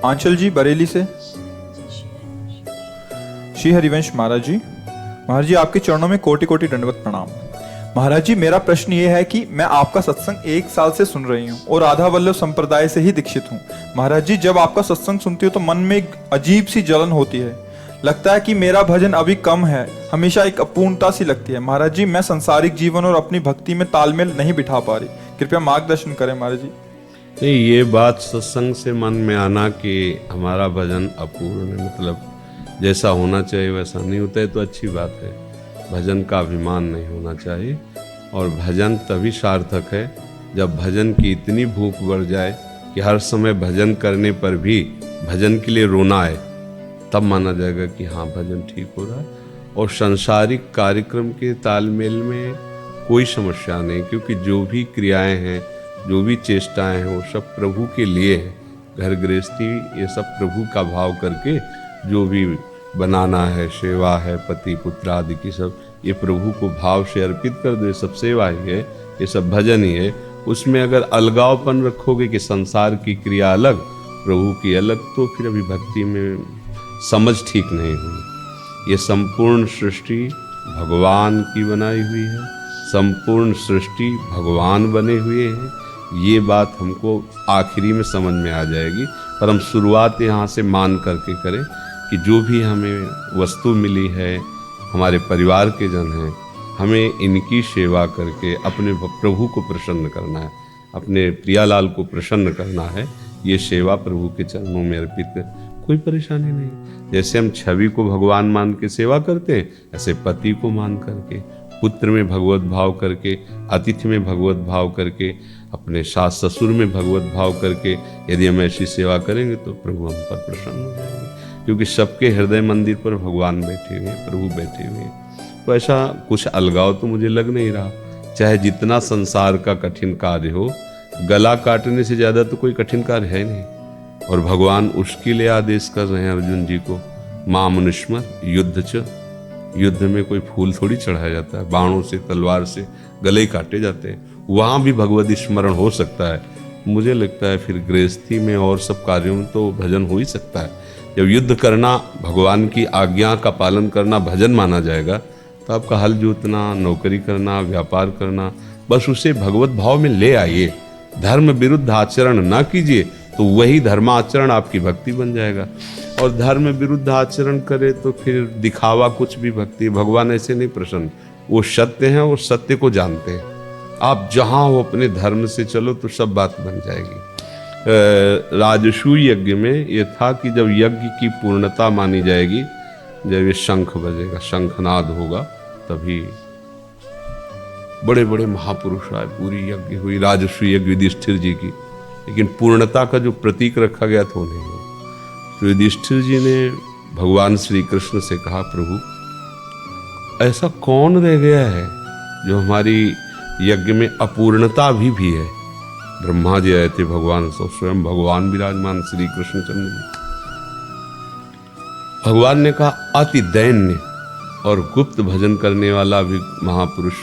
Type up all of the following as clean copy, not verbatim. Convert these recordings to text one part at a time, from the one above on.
आंचल जी बरेली से। श्री हरिवंश महाराज जी। महाराज जी आपके चरणों में कोटि कोटि दंडवत प्रणाम। महाराज जी मेरा प्रश्न ये है कि मैं आपका सत्संग 1 साल से सुन रही हूँ और राधा वल्लभ संप्रदाय से ही दीक्षित हूँ। महाराज जी जब आपका सत्संग सुनती हूँ तो मन में एक अजीब सी जलन होती है, लगता है कि मेरा भजन अभी कम है, हमेशा एक अपूर्णता सी लगती है। महाराज जी मैं संसारिक जीवन और अपनी भक्ति में तालमेल नहीं बिठा पा रही, कृपया मार्गदर्शन करें महाराज जी। नहीं, ये बात सत्संग से मन में आना कि हमारा भजन अपूर्ण है, मतलब जैसा होना चाहिए वैसा नहीं होता है, तो अच्छी बात है। भजन का अभिमान नहीं होना चाहिए, और भजन तभी सार्थक है जब भजन की इतनी भूख बढ़ जाए कि हर समय भजन करने पर भी भजन के लिए रोना है, तब माना जाएगा कि हाँ भजन ठीक हो रहा है। और सांसारिक कार्यक्रम के तालमेल में कोई समस्या नहीं, क्योंकि जो भी क्रियाएं हैं, जो भी चेष्टाएं हैं, वो सब प्रभु के लिए हैं। घर गृहस्थी ये सब प्रभु का भाव करके जो भी बनाना है, सेवा है, पति पुत्र आदि की सब ये प्रभु को भाव से अर्पित कर दो, ये सब सेवा ही है, ये सब भजन ही है। उसमें अगर अलगावपन रखोगे कि संसार की क्रिया अलग प्रभु की अलग, तो फिर अभी भक्ति में समझ ठीक नहीं हुई। ये संपूर्ण सृष्टि भगवान की बनाई हुई है, संपूर्ण सृष्टि भगवान बने हुए हैं, ये बात हमको आखिरी में समझ में आ जाएगी। पर हम शुरुआत यहाँ से मान करके करें कि जो भी हमें वस्तु मिली है, हमारे परिवार के जन हैं, हमें इनकी सेवा करके अपने प्रभु को प्रसन्न करना है, अपने प्रियालाल को प्रसन्न करना है। ये सेवा प्रभु के चरणों में अर्पित कर, कोई परेशानी नहीं। जैसे हम छवि को भगवान मान के सेवा करते हैं, ऐसे पति को मान करके, पुत्र में भगवत भाव करके, अतिथि में भगवत भाव करके, अपने सास ससुर में भगवत भाव करके यदि हम ऐसी सेवा करेंगे तो प्रभु हम पर प्रसन्न हो जाएंगे, क्योंकि सबके हृदय मंदिर पर भगवान बैठे हुए हैं, प्रभु बैठे हुए हैं। तो ऐसा कुछ अलगाव तो मुझे लग नहीं रहा। चाहे जितना संसार का कठिन कार्य हो, गला काटने से ज़्यादा तो कोई कठिन कार्य है नहीं, और भगवान उसके लिए आदेश कर रहे हैं अर्जुन जी को, मामनुष्मर युद्ध च। युद्ध में कोई फूल थोड़ी चढ़ाया जाता है, बाणों से तलवार से गले काटे जाते हैं। वहाँ भी भगवत स्मरण हो सकता है। मुझे लगता है फिर गृहस्थी में और सब कार्यों में तो भजन हो ही सकता है। जब युद्ध करना, भगवान की आज्ञा का पालन करना भजन माना जाएगा, तो आपका हल जोतना, नौकरी करना, व्यापार करना, बस उसे भगवत भाव में ले आइए। धर्म विरुद्ध आचरण ना कीजिए, तो वही धर्माचरण आपकी भक्ति बन जाएगा। और धर्म विरुद्ध आचरण करे तो फिर दिखावा कुछ भी भक्ति। भगवान ऐसे नहीं प्रसन्न, वो सत्य हैं, वो सत्य को जानते हैं। आप जहाँ हो अपने धर्म से चलो तो सब बात बन जाएगी। राजसूय यज्ञ में ये था कि जब यज्ञ की पूर्णता मानी जाएगी, जब ये शंख बजेगा, शंखनाद होगा, तभी बड़े बड़े महापुरुष आए, पूरी यज्ञ हुई, राजसूय यज्ञ युधिष्ठिर जी की। लेकिन पूर्णता का जो प्रतीक रखा गया था वो नहीं हुआ। तो युधिष्ठिर जी ने भगवान श्री कृष्ण से कहा, प्रभु ऐसा कौन रह गया है जो हमारी यज्ञ में अपूर्णता भी है। ब्रह्मा जी आए थे, भगवान स्वयं भगवान विराजमान श्री कृष्णचंद्र जी। भगवान ने कहा, अति दैन्य और गुप्त भजन करने वाला भी महापुरुष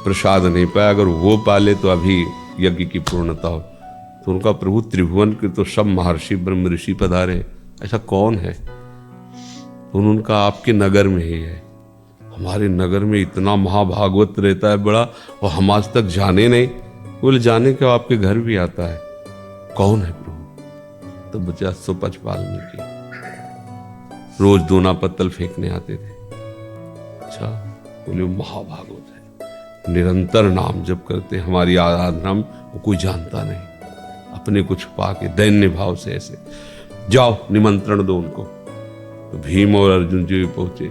प्रसाद नहीं पाया, अगर वो पाले तो अभी यज्ञ की पूर्णता हो। तो उनका, प्रभु त्रिभुवन के तो सब महर्षि ब्रह्म ऋषि पधारे, ऐसा कौन है। तो उनका, आपके नगर में ही है। हमारे नगर में इतना महाभागवत रहता है बड़ा, और हम आज तक जाने नहीं। बोले, जाने के आपके घर भी आता है। कौन है प्रभु। तो बचा सुपच वाल्मीकि, रोज दोना पत्तल फेंकने आते थे। अच्छा, बोले वो महाभागवत है, निरंतर नाम जप करते, हमारी आराधना में वो कोई जानता नहीं। अपने को छुपा के दैन्य भाव से ऐसे, जाओ निमंत्रण दो उनको। तो भीम और अर्जुन जी पहुंचे,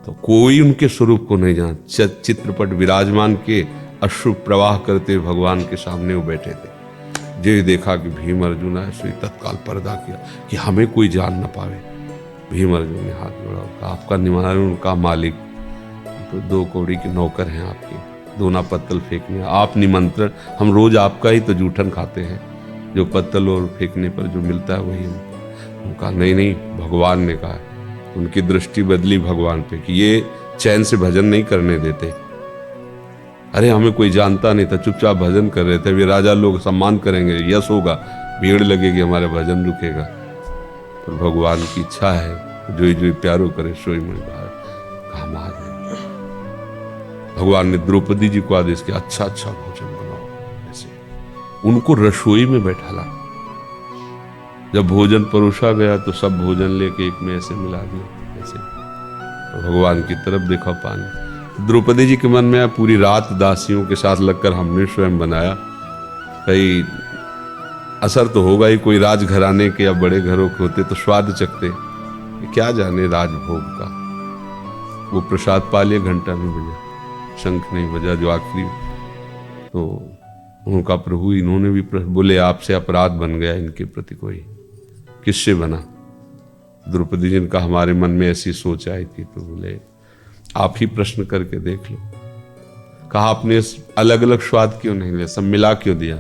तो कोई उनके स्वरूप को नहीं जान। चित्रपट विराजमान के अश्रु प्रवाह करते भगवान के सामने वो बैठे थे। जो देखा कि भीम अर्जुन आए, सो तत्काल पर्दा किया कि हमें कोई जान न पावे। भीम अर्जुन ने हाथ जोड़ा, कहा, आपका निमंत्रण, उनका मालिक तो 2 कौड़ी के नौकर हैं आपके, दोना पत्तल फेंकने। आप निमंत्रण, हम रोज आपका ही तो जूठन खाते हैं, जो पत्तल और फेंकने पर जो मिलता है वही। उनका नहीं नहीं, भगवान ने कहा। उनकी दृष्टि बदली भगवान पे कि ये चैन से भजन नहीं करने देते। अरे हमें कोई जानता नहीं था, चुपचाप भजन कर रहे थे। वे राजा लोग सम्मान करेंगे, यश होगा, भीड़ लगेगी, हमारा भजन रुकेगा। पर भगवान की इच्छा है, जो जो प्यारो करे सोई मन भाए, काम आ जाए। भगवान ने द्रौपदी जी को आदेश किया, अच्छा अच्छा भोजन बनाओ। ऐसे उनको रसोई में बैठाला। जब भोजन परोसा गया तो सब भोजन लेके एक में ऐसे मिला दिया, ऐसे भगवान की तरफ देखा पानी। द्रौपदी जी के मन में आया, पूरी रात दासियों के साथ लगकर हमने स्वयं बनाया, कहीं असर तो होगा ही। कोई राजघराने के या बड़े घरों के होते तो स्वाद चखते, क्या जाने राजभोग का। वो प्रसाद पा लिया, घंटा नहीं बजा, शंख नहीं बजा, जो आखिरी। तो उनका प्रभु, इन्होंने भी बोले आपसे अपराध बन गया इनके प्रति। कोई किससे बना? द्रौपदी जी ने कहा हमारे मन में ऐसी सोच आई थी। तो बोले आप ही प्रश्न करके देख लो। कहा आपने अलग अलग स्वाद क्यों नहीं लिया, सब मिला क्यों दिया?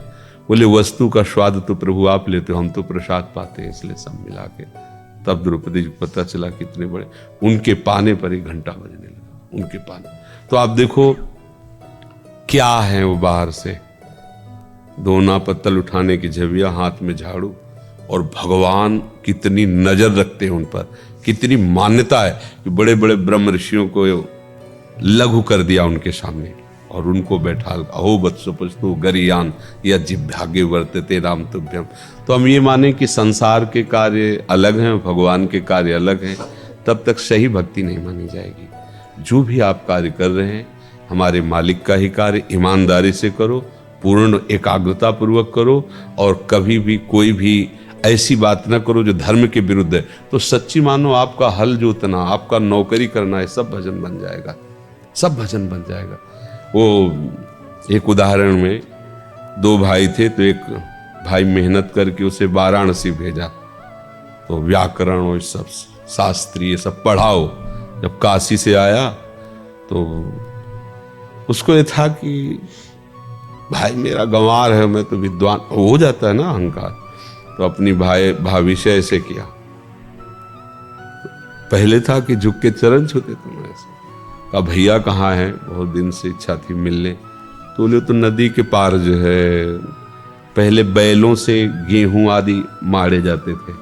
बोले वस्तु का स्वाद तो प्रभु आप लेते हो, हम तो प्रसाद पाते हैं, इसलिए सब मिला के। तब द्रौपदी जी को पता चला कितने बड़े, उनके पाने पर ही घंटा बजने लगा, उनके पाने। तो आप देखो क्या है वो, बाहर से दोना पत्तल उठाने की झविया, हाथ में झाड़ू, और भगवान कितनी नजर रखते हैं उन पर, कितनी मान्यता है कि बड़े बड़े ब्रह्म ऋषियों को लघु कर दिया उनके सामने और उनको बैठा, अहो वत्सो पस्तु गरियान या जिभ्यागे वर्तते राम तुभ्यम। तो हम ये माने कि संसार के कार्य अलग हैं, भगवान के कार्य अलग हैं, तब तक सही भक्ति नहीं मानी जाएगी। जो भी आप कार्य कर रहे हैं, हमारे मालिक का ही कार्य ईमानदारी से करो, पूर्ण एकाग्रता पूर्वक करो, और कभी भी कोई भी ऐसी बात ना करो जो धर्म के विरुद्ध है। तो सच्ची मानो आपका हल जोतना, आपका नौकरी करना, है सब भजन बन जाएगा, सब भजन बन जाएगा। वो एक उदाहरण में दो भाई थे, तो एक भाई मेहनत करके उसे वाराणसी भेजा, तो व्याकरण और सब शास्त्रीय सब पढ़ाओ। जब काशी से आया तो उसको ये था कि भाई मेरा गंवार है, मैं तो विद्वान हो जाता है ना अहंकार। तो अपनी भाभी से ऐसे किया, पहले था कि झुक के चरण छूते तुम, ऐसे कहा भैया कहाँ है, बहुत दिन से इच्छा थी मिलने। तो बोले तो नदी के पार जो है, पहले बैलों से गेहूं आदि मारे जाते थे,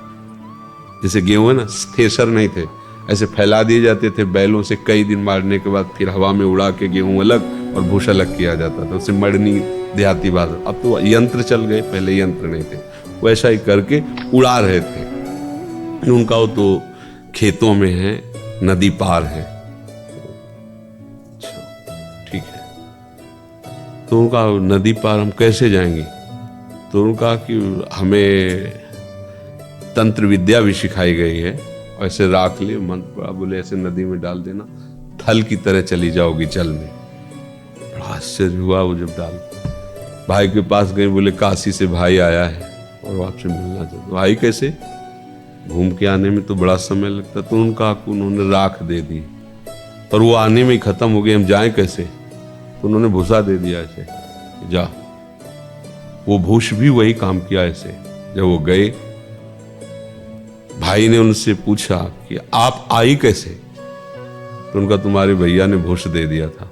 जैसे गेहूं है ना, थ्रेसर नहीं थे, ऐसे फैला दिए जाते थे बैलों से, कई दिन मारने के बाद फिर हवा में उड़ा के गेहूं अलग और भूसा अलग किया जाता था, उसे मड़नी देहाती बात। अब तो यंत्र चल गए, पहले यंत्र नहीं थे, वैसा ही करके उड़ा रहे थे। उनका वो तो खेतों में है, नदी पार है। अच्छा ठीक है, तो उनका नदी पार हम कैसे जाएंगे? तो उनका कि हमें तंत्र विद्या भी सिखाई गई है, ऐसे राख ले मंत्र पड़ा, बोले ऐसे नदी में डाल देना, थल की तरह चली जाओगी जल में। बड़ा आश्चर्य हुआ वो जब डाल। भाई के पास गए, बोले काशी से भाई आया है और आपसे मिलना चाहते। भाई कैसे? घूम के आने में तो बड़ा समय लगता। तो उन्होंने राख दे दी, पर वो आने में ही खत्म हो गई, हम जाएं कैसे? तो उन्होंने भूसा दे दिया ऐसे, जा। वो भूस भी वही काम किया ऐसे। जब वो गए, भाई ने उनसे पूछा कि आप आई कैसे? तो उनका तुम्हारे भैया ने भूस दे दिया था।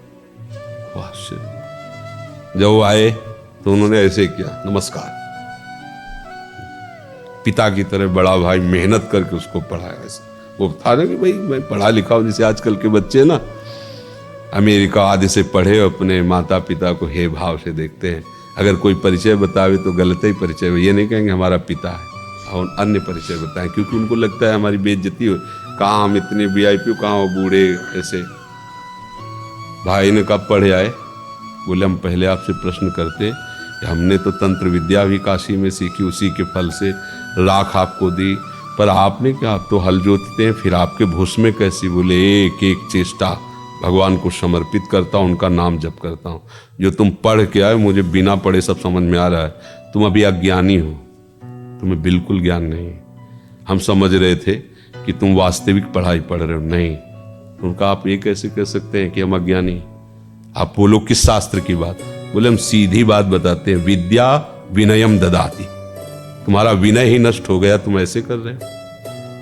जब वो आए तो उन्होंने ऐसे किया, नमस्कार। पिता की तरह बड़ा भाई मेहनत करके उसको पढ़ाया। ऐसे वो था ना कि भाई मैं पढ़ा लिखा हूं, जैसे आजकल के बच्चे ना अमेरिका आदि से पढ़े, अपने माता पिता को हे भाव से देखते हैं। अगर कोई परिचय बतावे तो गलत ही परिचय हो, ये नहीं कहेंगे हमारा पिता है, और अन्य परिचय बताएं, क्योंकि उनको लगता है हमारी बेइज्जती हो। कहाँ हम इतने VIP, कहाँ वो बूढ़े ऐसे। भाई ने कब पढ़े आए? बोले हम पहले आपसे प्रश्न करते कि हमने तो तंत्र विद्या भी काशी में सीखी, उसी के फल से राख आपको दी, पर आपने क्या, आप तो हल जोतते हैं, फिर आपके भूस में कैसी? बोले एक एक चेष्टा भगवान को समर्पित करता हूँ, उनका नाम जप करता हूँ। जो तुम पढ़ के आए, मुझे बिना पढ़े सब समझ में आ रहा है। तुम अभी अज्ञानी हो, तुम्हें बिल्कुल ज्ञान नहीं। हम समझ रहे थे कि तुम वास्तविक पढ़ाई पढ़ रहे हो, नहीं। उनका आप ये कैसे कह सकते हैं कि हम अज्ञानी? आप बोलो किस शास्त्र की बात? बोले हम सीधी बात बताते हैं, विद्या विनयम ददाति। तुम्हारा विनय ही नष्ट हो गया, तुम ऐसे कर रहे हो।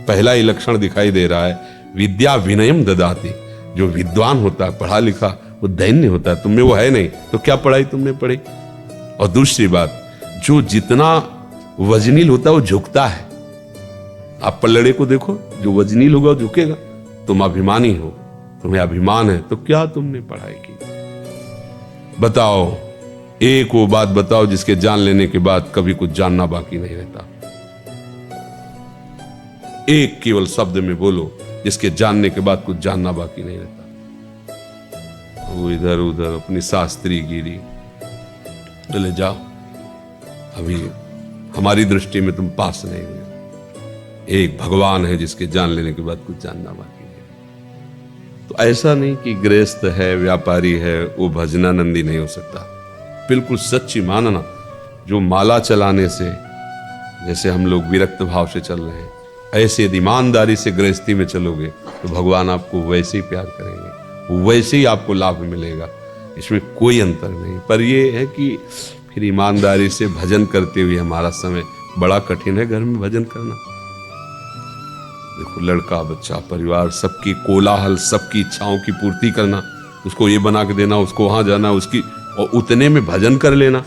पहला ही लक्षण दिखाई दे रहा है, विद्या विनयम ददाति। जो विद्वान होता है, पढ़ा लिखा, वो दैन्य होता है, तुमने वो है नहीं, तो क्या पढ़ाई तुमने पढ़ी? और दूसरी बात, जो जितना वजनील होता है वो झुकता है। आप पल्लड़े को देखो, जो वजनील होगा वो झुकेगा। तुम अभिमानी हो, तुम्हें अभिमान है, तो क्या तुमने पढ़ाई की? बताओ, एक वो बात बताओ जिसके जान लेने के बाद कभी कुछ जानना बाकी नहीं रहता। एक केवल शब्द में बोलो जिसके जानने के बाद कुछ जानना बाकी नहीं रहता। वो इधर उधर अपनी शास्त्री गिरी, बोले जाओ, अभी हमारी दृष्टि में तुम पास नहीं हुए। एक भगवान है जिसके जान लेने के बाद कुछ जानना बाकी है। तो ऐसा नहीं कि गृहस्थ है, व्यापारी है, वो भजनानंदी नहीं हो सकता। बिल्कुल सच्ची मानना, जो माला चलाने से जैसे हम लोग विरक्त भाव से चल रहे हैं, ऐसे यदि ईमानदारी से गृहस्थी में चलोगे तो भगवान आपको वैसे ही प्यार करेंगे, वैसे ही आपको लाभ मिलेगा। इसमें कोई अंतर नहीं। पर यह है कि फिर ईमानदारी से भजन करते हुए हमारा समय बड़ा कठिन है घर में भजन करना। देखो, लड़का बच्चा परिवार सबकी कोलाहल, सबकी इच्छाओं की पूर्ति करना, उसको ये बना के देना, उसको वहां जाना, उसकी, और उतने में भजन कर लेना,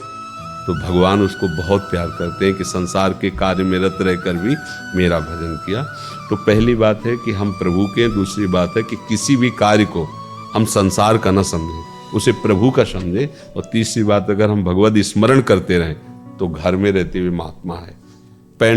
तो भगवान उसको बहुत प्यार करते हैं कि संसार के कार्य में रत रहकर भी मेरा भजन किया। तो पहली बात है कि हम प्रभु के, दूसरी बात है कि किसी भी कार्य को हम संसार का न समझें, उसे प्रभु का समझें, और तीसरी बात, अगर हम भगवत स्मरण करते रहें तो घर में रहते हुए महात्मा है।